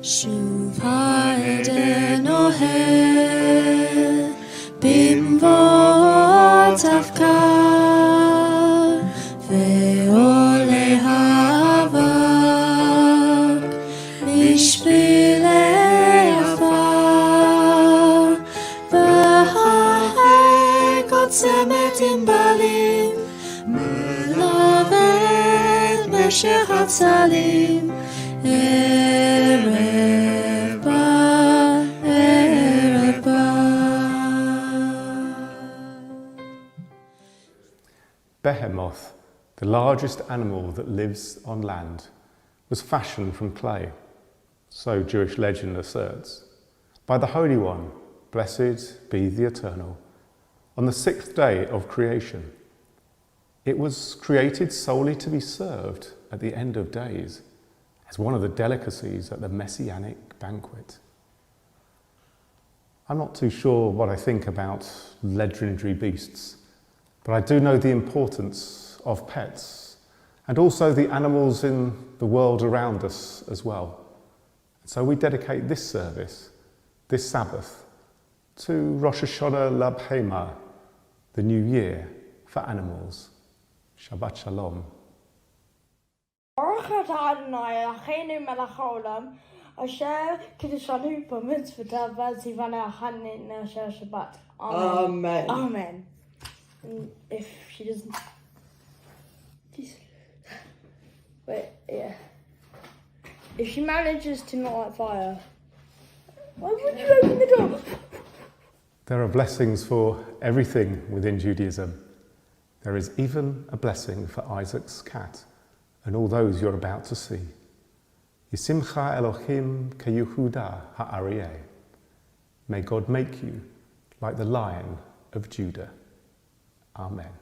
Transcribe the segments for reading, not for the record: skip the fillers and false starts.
שוב העדן אוהב במבואות אבקר ועולה האבק משבילי עפר וההק עוצמת ענבלים מלווה את משך הצלים ערב בא, ערב בא. Behemoth, the largest animal that lives on land, was fashioned from clay. So Jewish legend asserts. By the Holy One, blessed be the Eternal, on the sixth day of creation. It was created solely to be served at the end of days, as one of the delicacies at the Messianic banquet. I'm not too sure what I think about legendary beasts, but I do know the importance of pets and also the animals in the world around us as well. So we dedicate this service, this Sabbath, to Rosh Hashanah Labhema, the new year for animals. Shabbat Shalom. Baruch atah Adonai Eloheinu melech haolam, asher kiddushanu b'mitzvotav v'tzivanu achanenu asher Shabbat. Amen. Amen. And if she doesn't... Wait, yeah. If she manages to not light fire, why would you open the door? There are blessings for everything within Judaism. There is even a blessing for Isaac's cat and all those you're about to see. Yisimcha Elohim keYehuda ha'aryeh. May God make you like the Lion of Judah. Amen.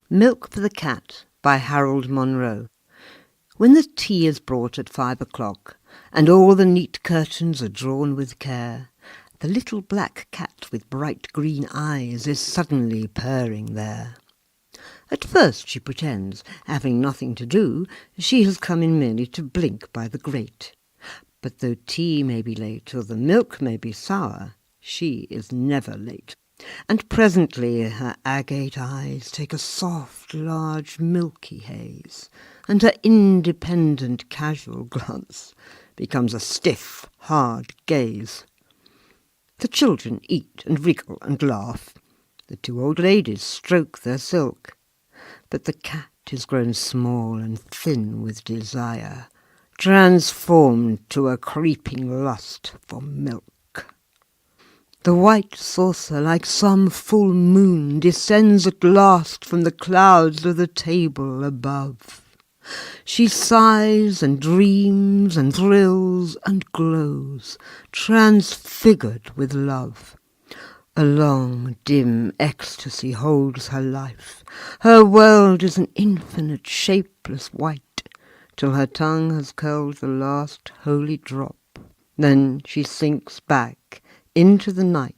Milk for the Cat by Harold Monroe. When the tea is brought at 5 o'clock, and all the neat curtains are drawn with care, the little black cat with bright green eyes is suddenly purring there. At first she pretends, having nothing to do, she has come in merely to blink by the grate. But though tea may be late or the milk may be sour, she is never late. And presently her agate eyes take a soft, large, milky haze, and her independent, casual glance becomes a stiff, hard gaze. The children eat and wriggle and laugh. The two old ladies stroke their silk. But the cat is grown small and thin with desire, transformed to a creeping lust for milk. The white saucer, like some full moon, descends at last from the clouds of the table above. She sighs and dreams and thrills and glows, transfigured with love. A long, dim ecstasy holds her life. Her world is an infinite, shapeless white, till her tongue has curled the last holy drop. Then she sinks back into the night,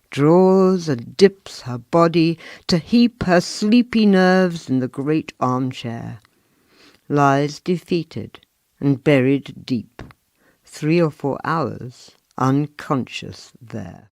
draws and dips her body to heap her sleepy nerves in the great armchair, lies defeated and buried deep, 3 or 4 hours unconscious there.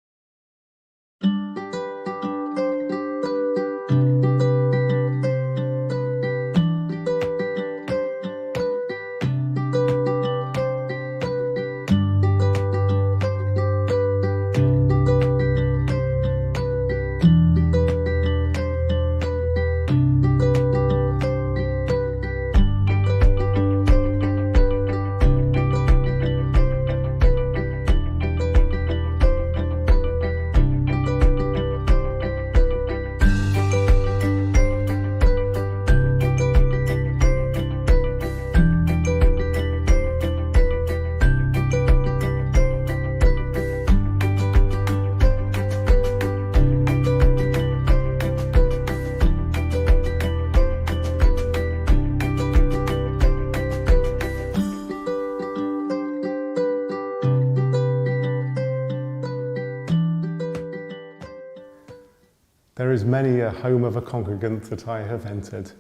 There is many a home of a congregant that I have entered,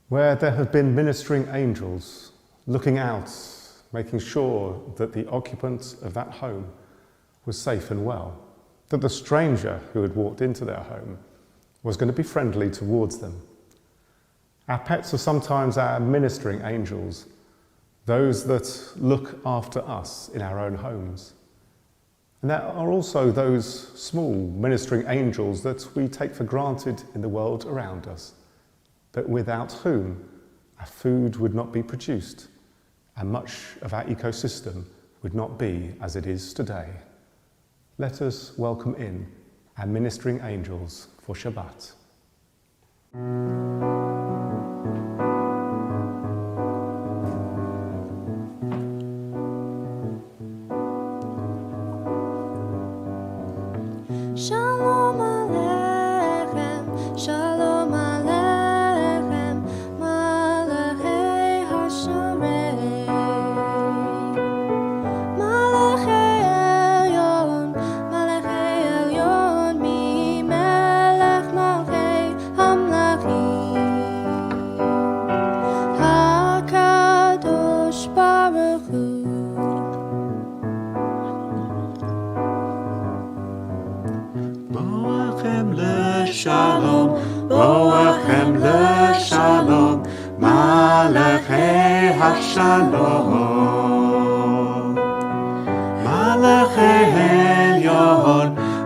where there have been ministering angels looking out, making sure that the occupant of that home was safe and well, that the stranger who had walked into their home was going to be friendly towards them. Our pets are sometimes our ministering angels, those that look after us in our own homes. And there are also those small ministering angels that we take for granted in the world around us, but without whom our food would not be produced and much of our ecosystem would not be as it is today. Let us welcome in our ministering angels for Shabbat. Shalom Aleichem, Shalom Aleichem, Malachei HaSharei, Malachei Elyon, Mi Melech Malchei Hamlachim, HaKadosh Baruch Hu. Shalom, Boachem leShalom, Malachei HaShalom,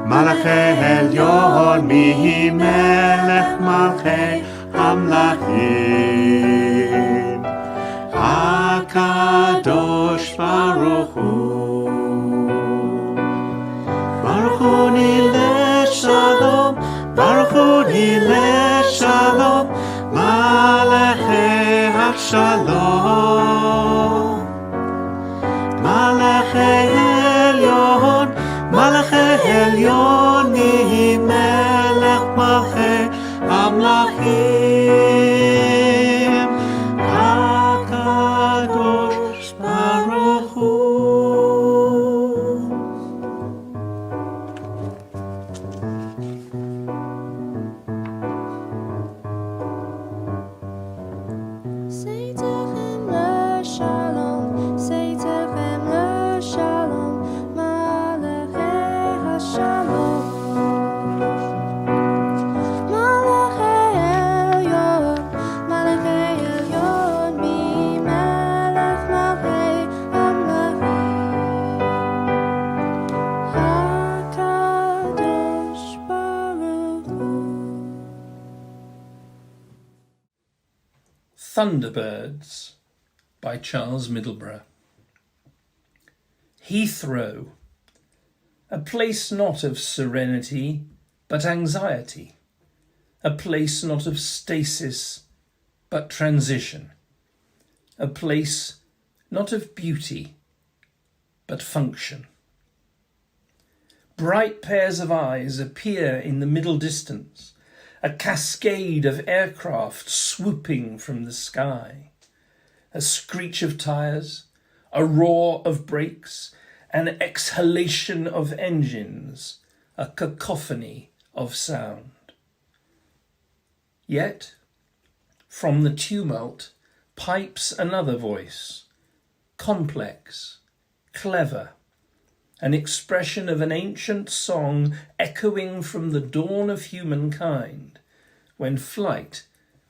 Malachei Elyon, Mi Melech Malchei Hamlachim, HaKadosh Baruch Hu. לשלום, ברכוני לשלום, מלאכי השלום. מלאכי עליון, מלאכי עליון, מי מלך מלכי המלכים, הקדוש ברוך הוא. Say Techem Shalom, say Techem Shalom, Malachei HaShalom, Malachei Elyon, Malachei Elyon, Mi Melech Malchei Hamlachim, HaKadosh Baruch Hu. Thunderbirds by Charles Middleburgh. Heathrow, a place not of serenity but anxiety, a place not of stasis but transition, a place not of beauty but function. Bright pairs of eyes appear in the middle distance, a cascade of aircraft swooping from the sky, a screech of tires, a roar of brakes, an exhalation of engines, a cacophony of sound. Yet, from the tumult pipes another voice, complex, clever, an expression of an ancient song echoing from the dawn of humankind, when flight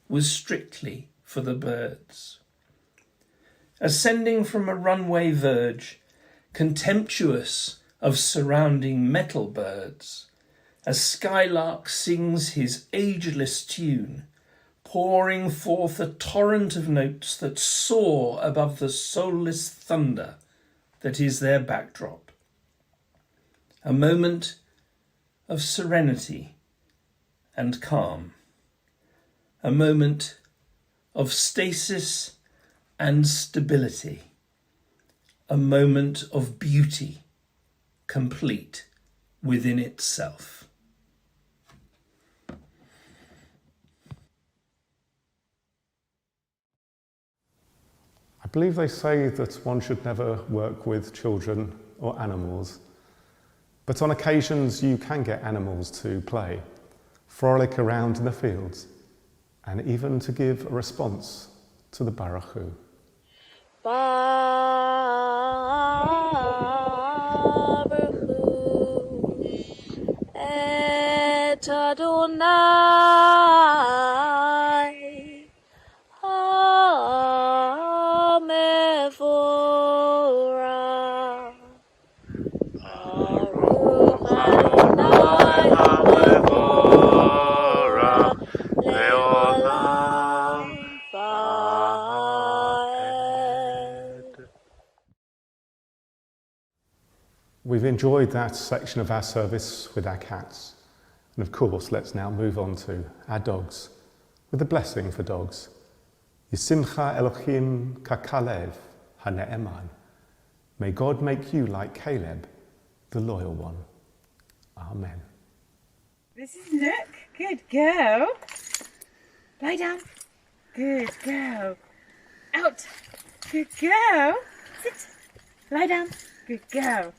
was strictly for the birds. Ascending from a runway verge, contemptuous of surrounding metal birds, a skylark sings his ageless tune, pouring forth a torrent of notes that soar above the soulless thunder that is their backdrop. A moment of serenity and calm, a moment of stasis and stability, a moment of beauty complete within itself. I believe they say that one should never work with children or animals, but on occasions you can get animals to play, frolic around in the fields, and even to give a response to the Baruch Hu. Baruch Hu et Adonai HaMevorach. Baruch Adonai HaMevorach le'olam va'ed. We've enjoyed that section of our service with our cats. And of course, let's now move on to our dogs, with a blessing for dogs. Yisimcha Elohim kakalev hane'eman. May God make you like Caleb, the loyal one. Amen. This is Nook. Good girl. Lie down. Good girl. Out. Good girl. Sit. Lie down. Good girl.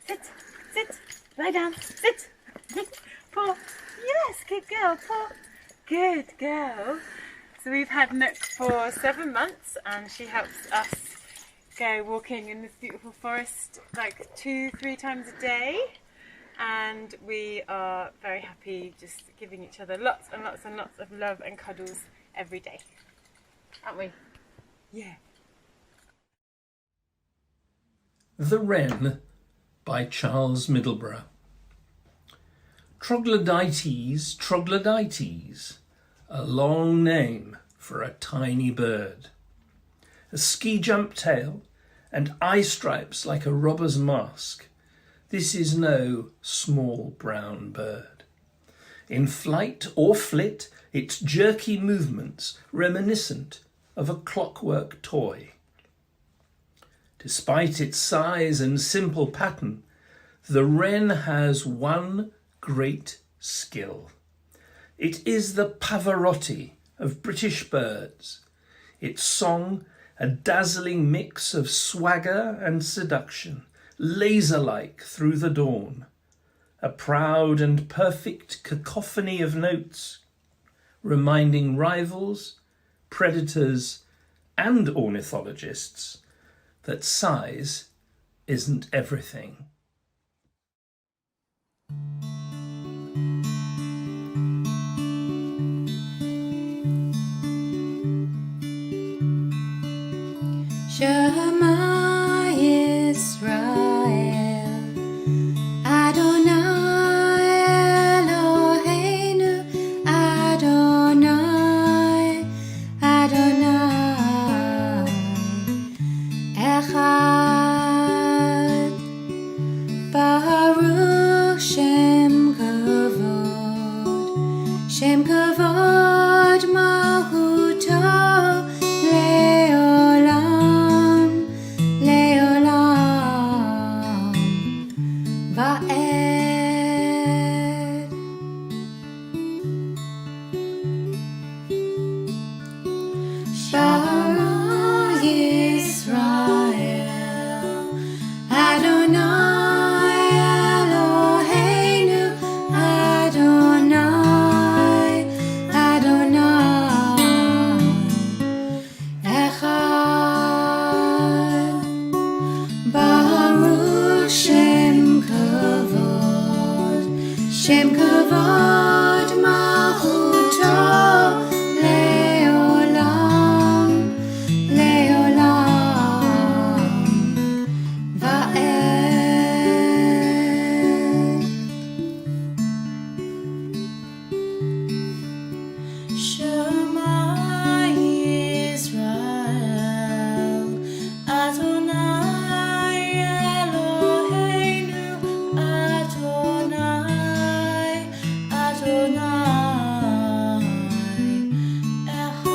Sit. Sit. Lie down. Sit. Paw. Yes, good girl. Paw. Good girl. So we've had Nook for 7 months and she helps us go walking in this beautiful forest like 2-3 times a day. And we are very happy just giving each other lots and lots and lots of love and cuddles every day. Aren't we? Yeah. The Wren by Charles Middleburgh. Troglodytes, troglodytes, a long name for a tiny bird. A ski jump tail and eye stripes like a robber's mask. This is no small brown bird. In flight or flit, its jerky movements reminiscent of a clockwork toy. Despite its size and simple pattern, the wren has one great skill. It is the Pavarotti of British birds, its song a dazzling mix of swagger and seduction, laser-like through the dawn, a proud and perfect cacophony of notes, reminding rivals, predators, and ornithologists that size isn't everything. Shema Yisrael, Adonai Eloheinu, Adonai, Adonai, Echad, Baruch Shem Kavod, Shem Kavod Malchuto, Leolam, Leolam, Va'ed. Shema Yisrael, Adonai Eloheinu, Adonai, Adonai, Echad, Baruch Shem Kavod, Shem Kavod Malchuto, Leolam, Leolam, Va'ed. Shema Yisrael, Adonai Eloheinu, Adonai, Adonai, Echad.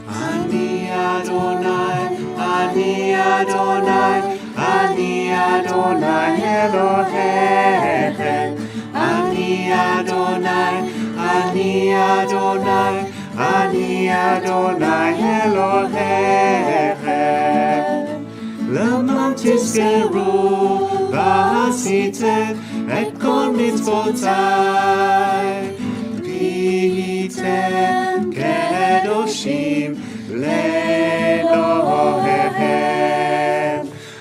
Ani Adonai, Ani Adonai, Ani Adonai Elohechem. Ani Adonai, Ani Adonai, Ani Adonai Elohechem. למען תזכרו ועשיתם את כל מצוותיי, והייתם קדושים לאלוהיכם.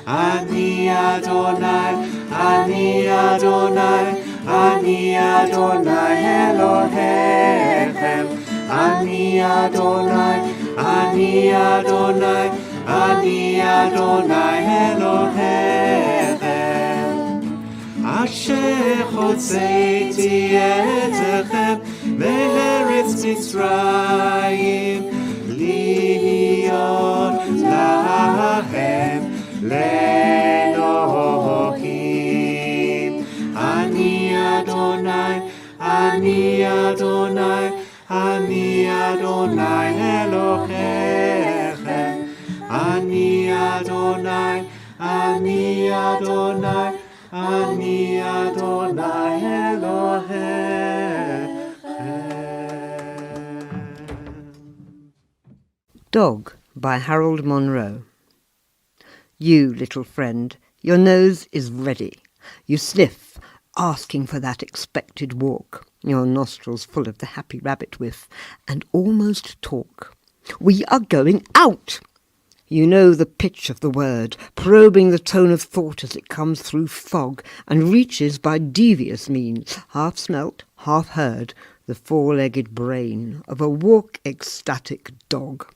אני אדוני, אני אדוני, אני אדוני אלוהיכם. אני אדוני, אני אדוני, אני אדוני אלוהיכם. אשר הוצאתי אתכם מארץ מצרים, להיות להם לאלוהים. אני אדוני, אני אדוני, אני אדוני אלוהיכם. אני אדוני, אני אדוני, אני אדוני אלוהיכם. Dog by Harold Monroe. You, little friend, your nose is ready. You sniff, asking for that expected walk, your nostrils full of the happy rabbit whiff, and almost talk. We are going out! You know the pitch of the word, probing the tone of thought as it comes through fog and reaches by devious means, half smelt, half heard, the four-legged brain of a walk-ecstatic dog.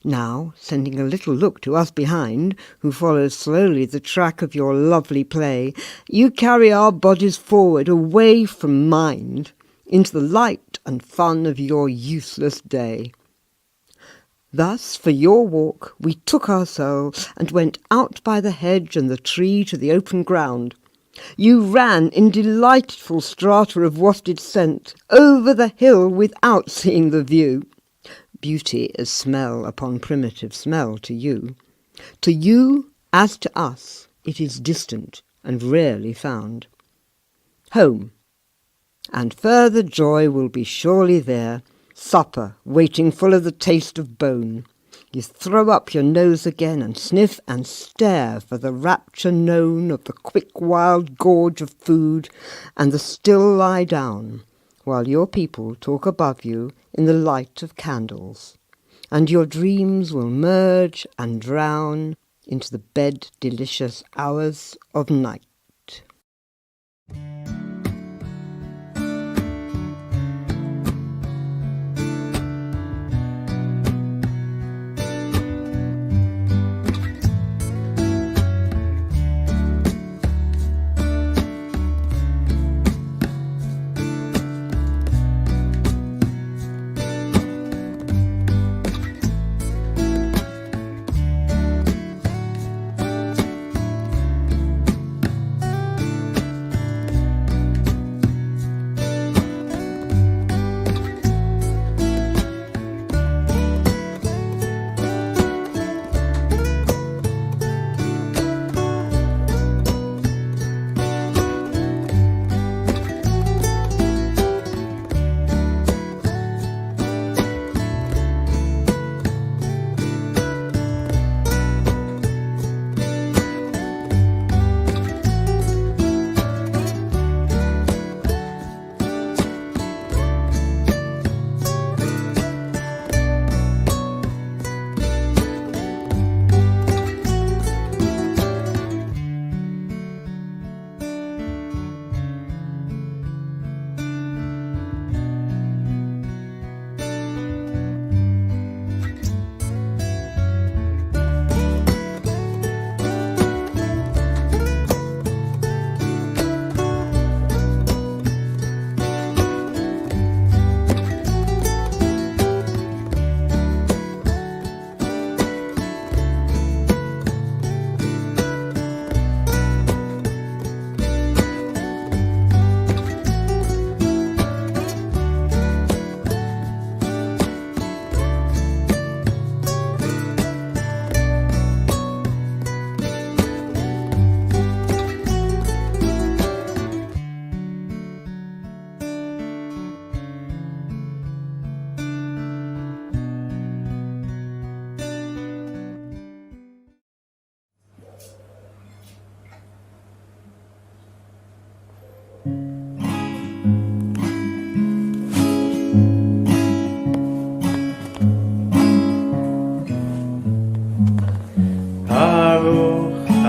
Now, sending a little look to us behind, who follow slowly the track of your lovely play, you carry our bodies forward away from mind, into the light and fun of your useless day. Thus, for your walk, we took our soul and went out by the hedge and the tree to the open ground. You ran in delightful strata of wafted scent over the hill without seeing the view. Beauty is smell upon primitive smell to you. To you, as to us, it is distant and rarely found. Home. And further joy will be surely there, supper waiting full of the taste of bone. You throw up your nose again and sniff and stare for the rapture known of the quick wild gorge of food, and the still lie down, while your people talk above you in the light of candles, and your dreams will merge and drown into the bed delicious hours of night.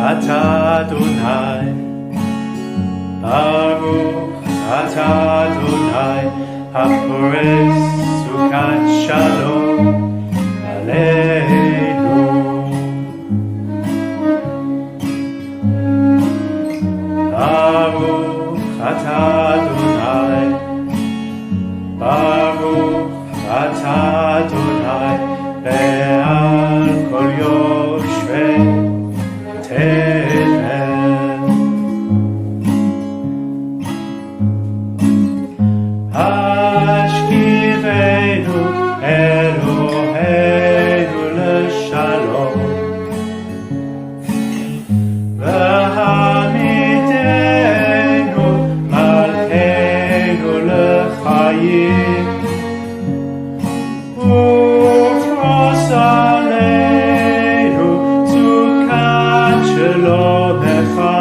atah Adonai, Baruch atah Adonai, haporez sukat shalom aleinu. Baruch atah Adonai, Baruch atah Adonai, ve'al kol yoshvei tevel. Hashkivenu Eloheinu l'shalom, v'hamidenu malkeinu l'chayim, ufros aleinu sukat shalomecha.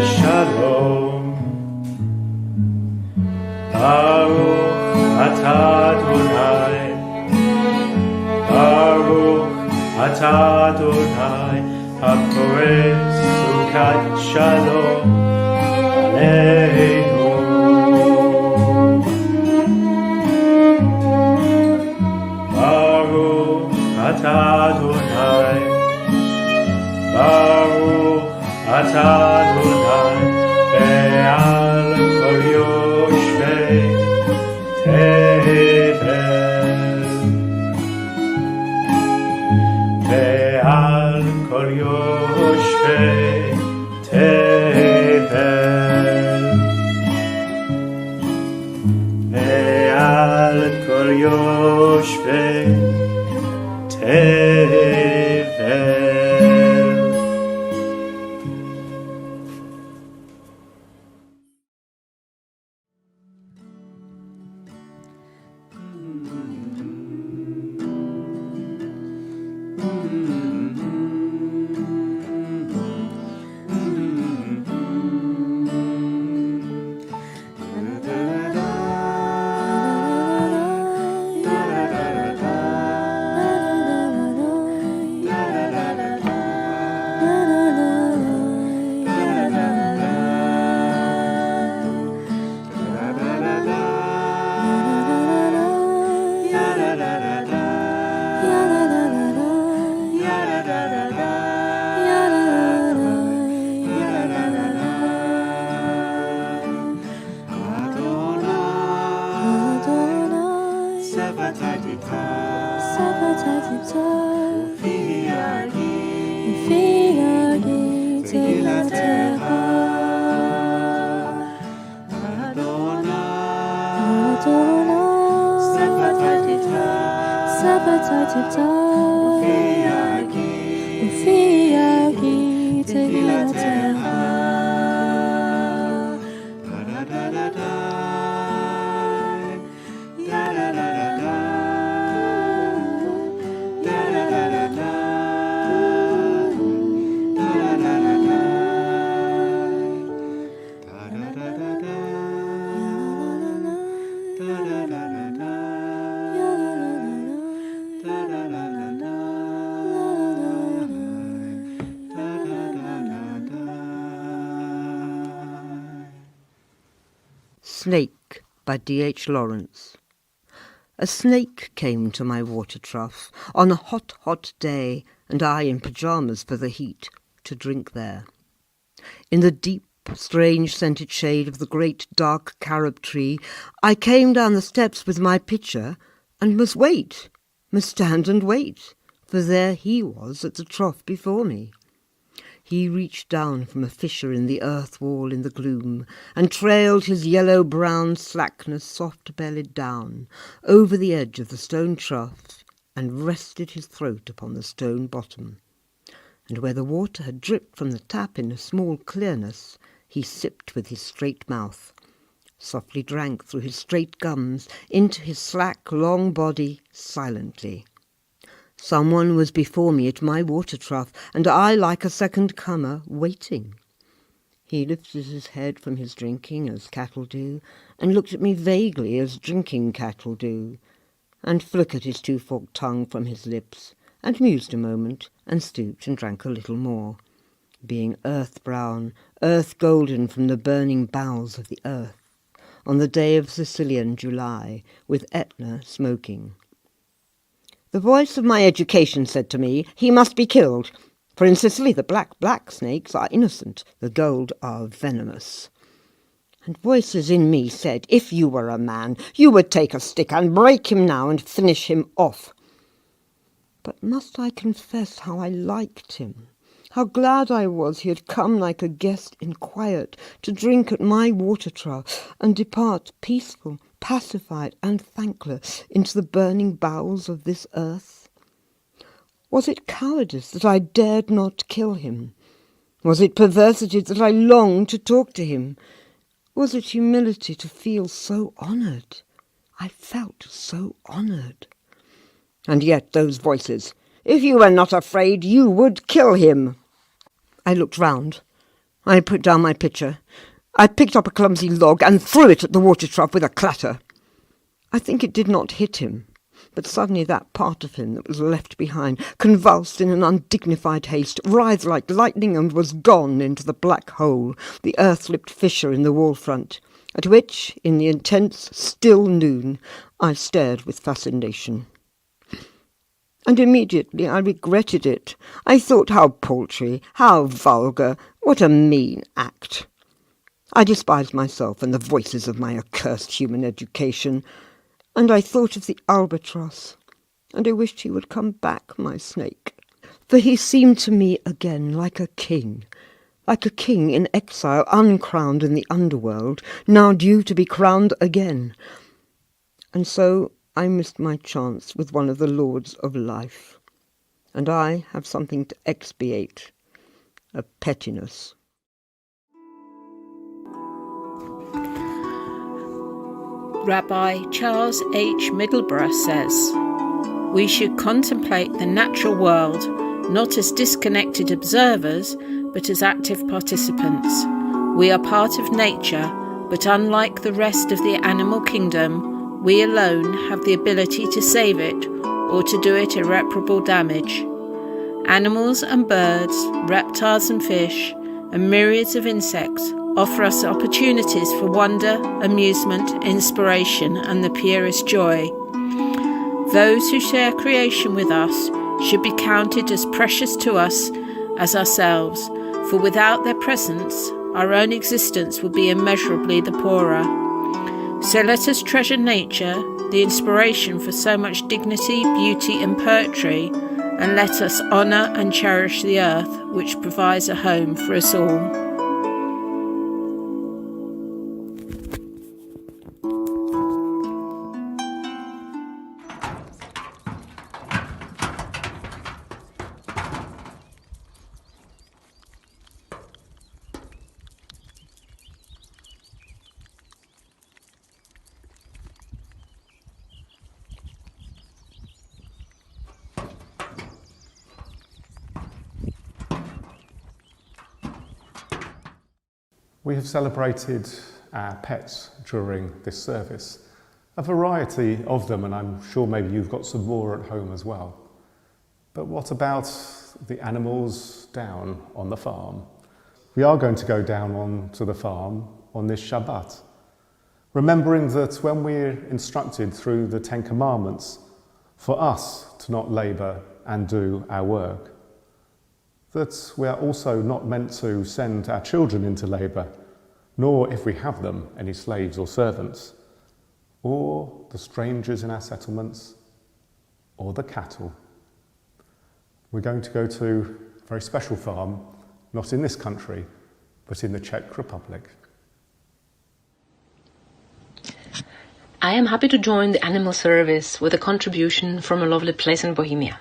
Shalom, Baruch atah Adonai, Baruch אתה אדוני הפורס סוכת שלום עלינו. ברוך אתה אדוני, ברוך אתה אדוני, ועל כל יושבי תבל, ועל כל יושבי תבל, ועל כל יושבי תבל. Snake by D.H. Lawrence. A snake came to my water trough on a hot, hot day, and I in pyjamas for the heat, to drink there. In the deep, strange scented shade of the great dark carob tree, I came down the steps with my pitcher, and must stand and wait, for there he was at the trough before me. He reached down from a fissure in the earth wall in the gloom, and trailed his yellow-brown slackness soft-bellied down, over the edge of the stone trough, and rested his throat upon the stone bottom. And where the water had dripped from the tap in a small clearness, he sipped with his straight mouth, softly drank through his straight gums into his slack, long body silently. Someone was before me at my water trough, and I, like a second comer, waiting. He lifted his head from his drinking, as cattle do, and looked at me vaguely, as drinking cattle do, and flickered his two-forked tongue from his lips, and mused a moment, and stooped and drank a little more, being earth-brown, earth-golden from the burning bowels of the earth, on the day of Sicilian July, with Etna smoking. The voice of my education said to me, he must be killed, for in Sicily the black snakes are innocent, the gold are venomous. And voices in me said, if you were a man, you would take a stick and break him now and finish him off. But must I confess how I liked him, how glad I was he had come like a guest in quiet to drink at my water trough and depart peaceful, pacified and thankless into the burning bowels of this earth? Was it cowardice that I dared not kill him? Was it perversity that I longed to talk to him? Was it humility to feel so honoured? I felt so honoured. And yet those voices, if you were not afraid, you would kill him. I looked round. I put down my pitcher. I picked up a clumsy log and threw it at the water trough with a clatter. I think it did not hit him. But suddenly that part of him that was left behind convulsed in an undignified haste, writhed like lightning, and was gone into the black hole, the earth-lipped fissure in the wall front, at which, in the intense, still noon, I stared with fascination. And immediately I regretted it. I thought, how paltry, how vulgar, what a mean act. I despised myself and the voices of my accursed human education, and I thought of the albatross, and I wished he would come back, my snake. For he seemed to me again like a king in exile, uncrowned in the underworld, now due to be crowned again. And so I missed my chance with one of the lords of life, and I have something to expiate, a pettiness. Rabbi Charles H. Middleborough says, "We should contemplate the natural world not as disconnected observers, but as active participants. We are part of nature, but unlike the rest of the animal kingdom, we alone have the ability to save it or to do it irreparable damage. Animals and birds, reptiles and fish, and myriads of insects offer us opportunities for wonder, amusement, inspiration, and the purest joy. Those who share creation with us should be counted as precious to us as ourselves, for without their presence, our own existence would be immeasurably the poorer. So let us treasure nature, the inspiration for so much dignity, beauty, and poetry, and let us honour and cherish the earth, which provides a home for us all." We have celebrated our pets during this service, a variety of them, and I'm sure maybe you've got some more at home as well. But what about the animals down on the farm? We are going to go down onto the farm on this Shabbat, remembering that when we're instructed through the Ten Commandments for us to not labour and do our work, that we are also not meant to send our children into labour, nor, if we have them, any slaves or servants, or the strangers in our settlements, or the cattle. We're going to go to a very special farm, not in this country, but in the Czech Republic. I am happy to join the animal service with a contribution from a lovely place in Bohemia.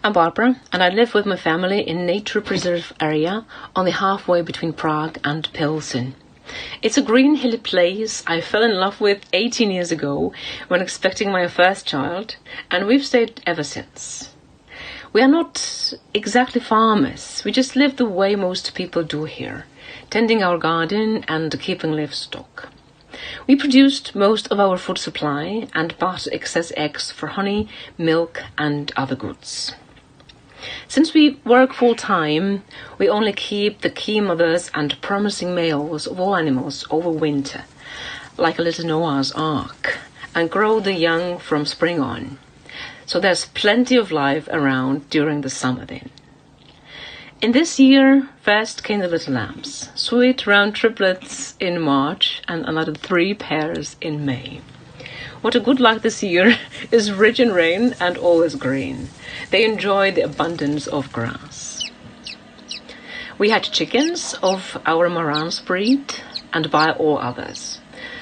I'm Barbara, and I live with my family in nature preserve area on the halfway between Prague and Pilsen. It's a green hilly place I fell in love with 18 years ago when expecting my first child, and we've stayed ever since. We are not exactly farmers, we just live the way most people do here, tending our garden and keeping livestock. We produced most of our food supply and bought excess eggs for honey, milk and other goods. Since we work full-time, we only keep the key mothers and promising males of all animals over winter, like a little Noah's Ark, and grow the young from spring on. So there's plenty of life around during the summer then. In this year, first came the little lambs, sweet round triplets in March and another 3 pairs in May. What a good luck this year is rich in rain and always green. They enjoy the abundance of grass. We had chickens of our Marans breed and buy all others.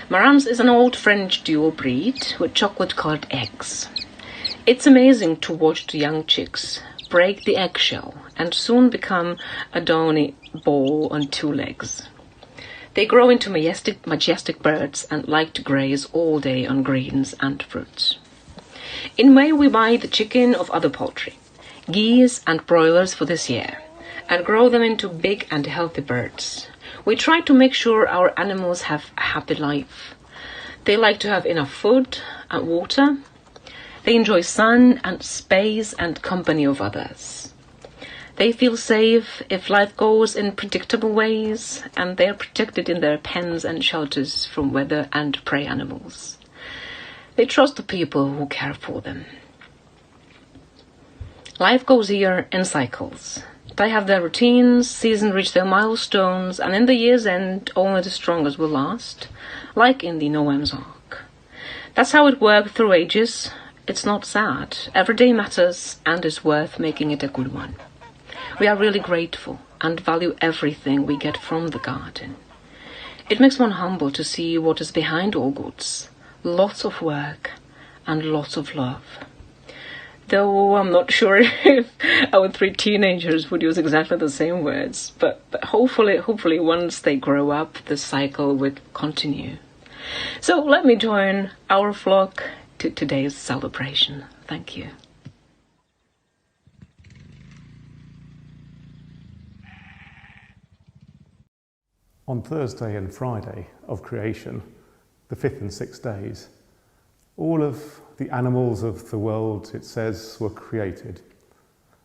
Marans is an old French dual breed with chocolate-colored eggs. It's amazing to watch the young chicks break the eggshell and soon become a downy ball on 2 legs. They grow into majestic birds and like to graze all day on greens and fruits. In May we buy the chicken of other poultry, geese and broilers for this year, and grow them into big and healthy birds. We try to make sure our animals have a happy life. They like to have enough food and water, They enjoy sun and space and company of others. They feel safe if life goes in predictable ways, and they are protected in their pens and shelters from weather and prey animals. They trust the people who care for them. Life goes here in cycles. They have their routines, seasons reach their milestones, and in the year's end, only the strongest will last, like in the Noah's Ark. That's how it worked through ages. It's not sad. Every day matters and is worth making it a good one. We are really grateful and value everything we get from the garden. It makes one humble to see what is behind all goods. Lots of work and lots of love. Though I'm not sure if our 3 teenagers would use exactly the same words, but hopefully once they grow up, the cycle would continue. So let me join our flock to today's celebration. Thank you. On Thursday and Friday of creation, the 5th and 6th days, all of the animals of the world, it says, were created.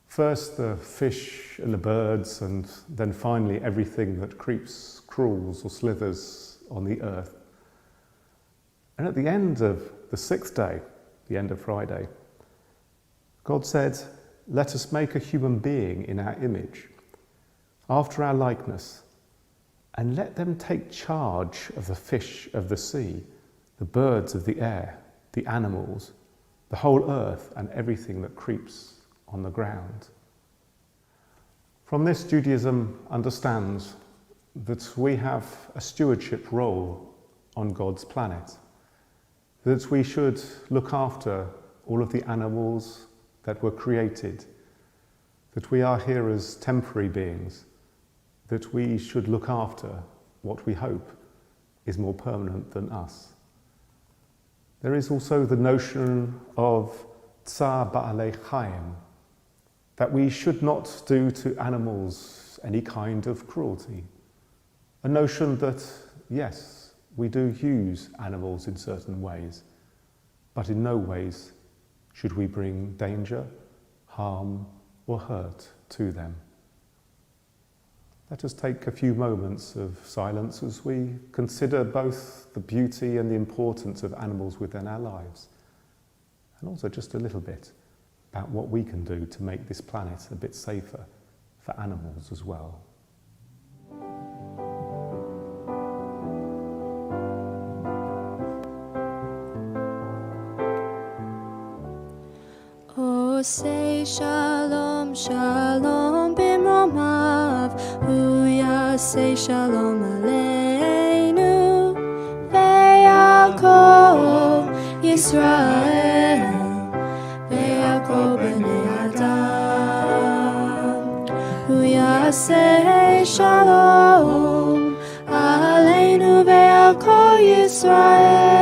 First the fish and the birds, and then finally everything that creeps, crawls or slithers on the earth. And at the end of the 6th day, the end of Friday, God said, "Let us make a human being in our image, after our likeness, and let them take charge of the fish of the sea, the birds of the air, the animals, the whole earth, and everything that creeps on the ground." From this, Judaism understands that we have a stewardship role on God's planet, that we should look after all of the animals that were created, that we are here as temporary beings, that we should look after what we hope is more permanent than us. There is also the notion of tsar ba'alei chayim, that we should not do to animals any kind of cruelty. A notion that, yes, we do use animals in certain ways, but in no ways should we bring danger, harm, or hurt to them. Let us take a few moments of silence as we consider both the beauty and the importance of animals within our lives, and also just a little bit about what we can do to make this planet a bit safer for animals as well. Oh, say shalom, shalom bimromav, Uya say shalom aleinu, ve'yakov Yisrael, ve'yakov b'nei Adam. Uya say shalom aleinu, ve'yakov Yisrael.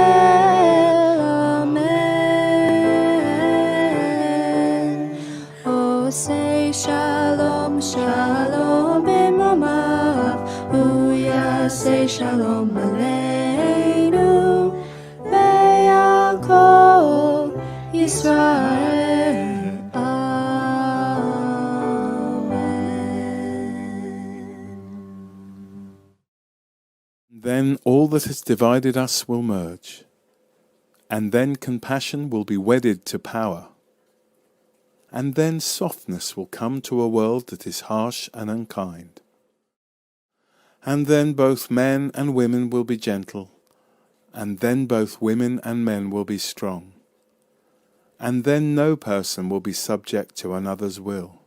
Say shalom, shalom b'mromav, Uya say shalom aleinu, ve'yakov Yisrael. Amen. Then all that has divided us will merge, and then compassion will be wedded to power. And then softness will come to a world that is harsh and unkind. And then both men and women will be gentle, and then both women and men will be strong. And then no person will be subject to another's will.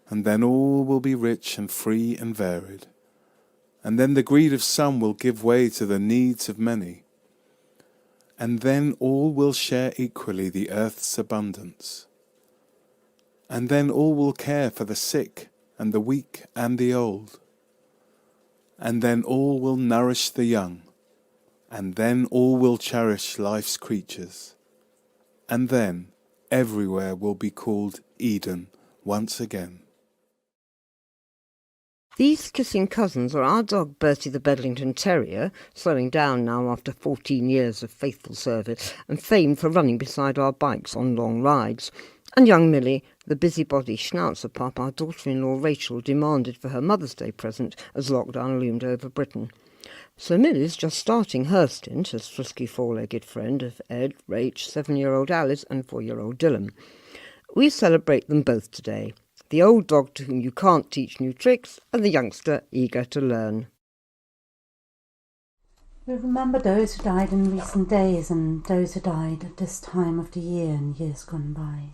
And then all will be rich and free and varied. And then the greed of some will give way to the needs of many. And then all will share equally the earth's abundance. And then all will care for the sick and the weak and the old. And then all will nourish the young. And then all will cherish life's creatures. And then everywhere will be called Eden once again. These kissing cousins are our dog Bertie the Bedlington Terrier, slowing down now after 14 years of faithful service and famed for running beside our bikes on long rides, and young Millie, the busybody schnauzer pup our daughter-in-law Rachel demanded for her Mother's Day present as lockdown loomed over Britain. So Millie's just starting her stint as frisky four-legged friend of Ed, Rach, 7-year-old Alice and 4-year-old Dylan. We celebrate them both today. The old dog to whom you can't teach new tricks, and the youngster eager to learn. We remember those who died in recent days and those who died at this time of the year in years gone by.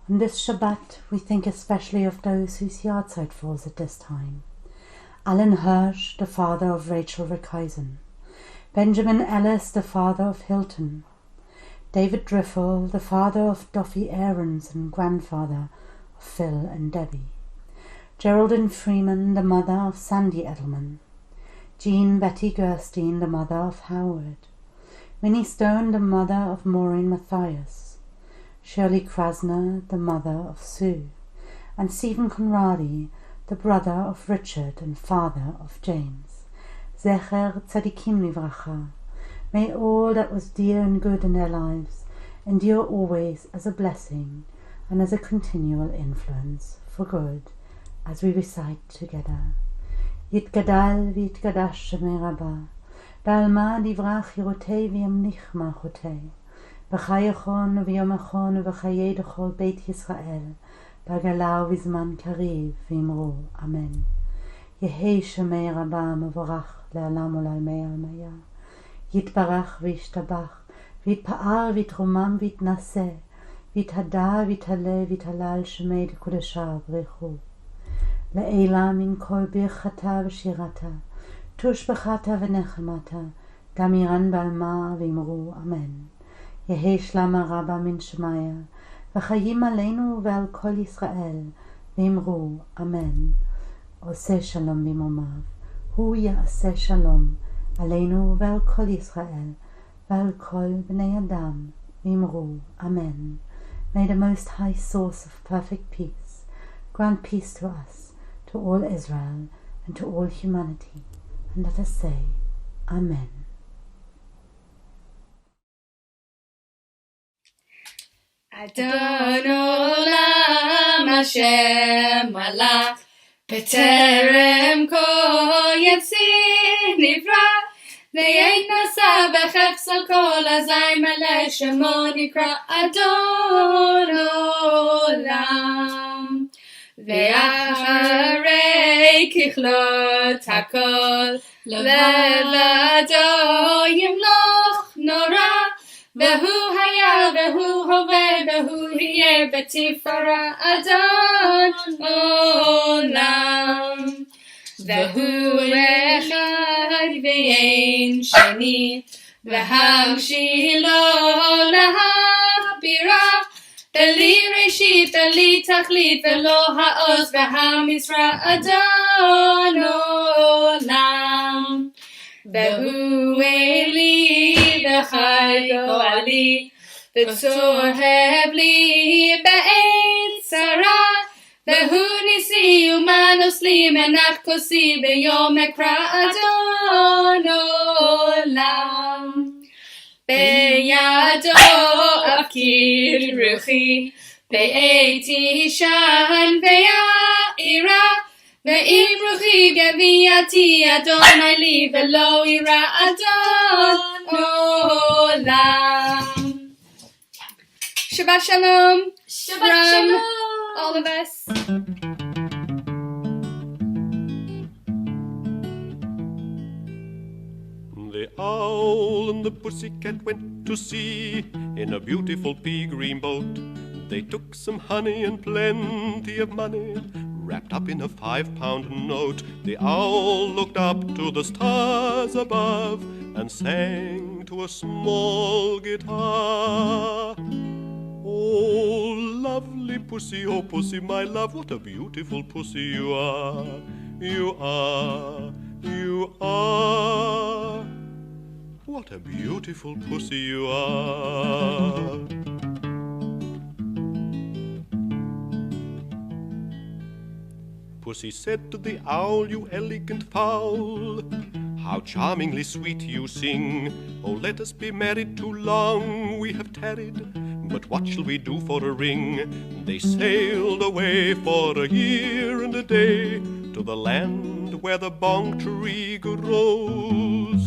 On this Shabbat, we think especially of those whose yahrzeit falls at this time. Alan Hirsch, the father of Rachel Rickeisen. Benjamin Ellis, the father of Hilton. David Driffel, the father of Duffy Aarons and grandfather of Phil and Debbie. Geraldine Freeman, the mother of Sandy Edelman. Jean Betty Gerstein, the mother of Howard. Minnie Stone, the mother of Maureen Matthias. Shirley Krasner, the mother of Sue. And Stephen Conradi, the brother of Richard and father of James. Zecher Tzadikim Livracha. May all that was dear and good in their lives endure always as a blessing and as a continual influence for good, as we recite together. Yitgadal v'yitgadash Shemei Rabbah, ba'alma divrach yirotei v'yamnich malchotei, b'chayachon v'yomachon v'chayei d'chol Beit Yisrael, b'gala v'zman kariv v'imru, Amen. Yehei Shemei Rabbah mevorach le'alam u'lalmei almaya, yitbarach v'yishtabach, v'yitpa'ar v'yitromam v'yitnaseh, v'yithada v'yithale v'yithalal Shemei d'kodeshav b'rechu. Le'ela min kol birchata v'shirata, tushbechata v'nechemata, gamiran b'alma v'imru, Amen. Yehei shlama rabba min shemaya, v'chayim aleinu v'al kol Yisrael, v'imru, Amen. Oseh shalom b'imomav, hu ya'aseh shalom, aleinu v'al kol Yisrael, v'al kol b'nei adam, v'imru, Amen. May the Most High Source of perfect peace grant peace to us, to all Israel, and to all humanity, and let us say, Amen. Adon Olam Hashem Malach B'terem Kol Yetzir Nivra Ve'ein Nasa B'chefsel Kol Azay Melech Shemo Nikra Adon Olam Ve'acharei Kichlot HaKol Levado Yimloch Nora Vehu haya, vehu hove, vehu hiye, betifara Adon Olam. Vehu echad ve'ein sheni, v'hamshilo lahachbira, beli reshit, beli tachlit, v'lo ha'oz, v'hamisra Adon Olam. Vehu eli v'chai go'ali v'tzohev li b'eit tzara Vehu nisi umanos li menach kosi b'yom ekra Adon Olam Beyado afkir ruchi be'eti shan ve'ya'ira Ve'im ruchi gaviyati Adonai li v'lo ira Adon Olam. Shabbat Shalom. Shabbat Shalom. All of us. The owl and the pussycat went to sea in a beautiful pea green boat. They took some honey and plenty of money wrapped up in a 5-pound note. The owl looked up to the stars above and sang to a small guitar. Oh, lovely pussy, oh pussy, my love, what a beautiful pussy you are. You are, you are. What a beautiful pussy you are. pussy said to the owl, "You elegant fowl, how charmingly sweet you sing. Oh, let us be married, too long we have tarried, but what shall we do for a ring?" They sailed away for a year and a day to the land where the bong tree grows.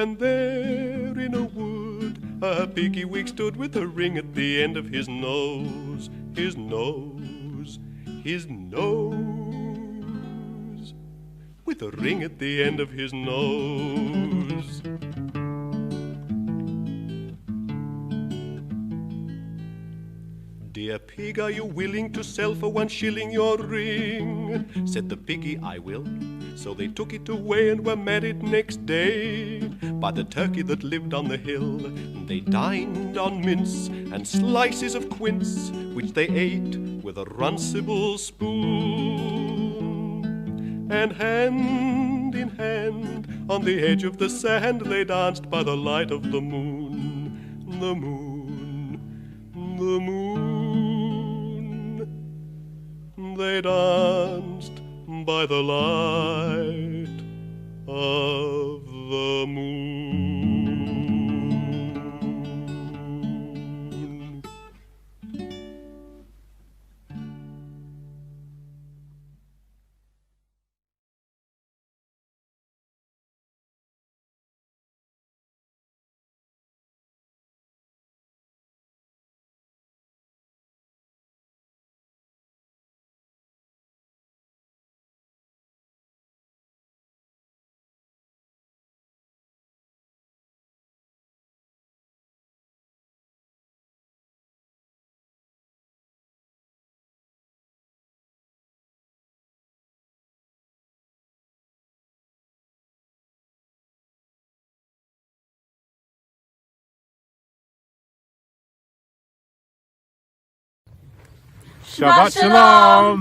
And there in a wood a piggy-wig stood with a ring at the end of his nose, his nose, his nose, with a ring at the end of his nose. "Dear pig, are you willing to sell for 1 shilling your ring?" Said the piggy, "I will." So they took it away and were married next day by the turkey that lived on the hill. They dined on mince and slices of quince, which they ate with a runcible spoon. And hand in hand on the edge of the sand they danced by the light of the moon, the moon, the moon. They danced by the light of the moon. Shabbat Shalom!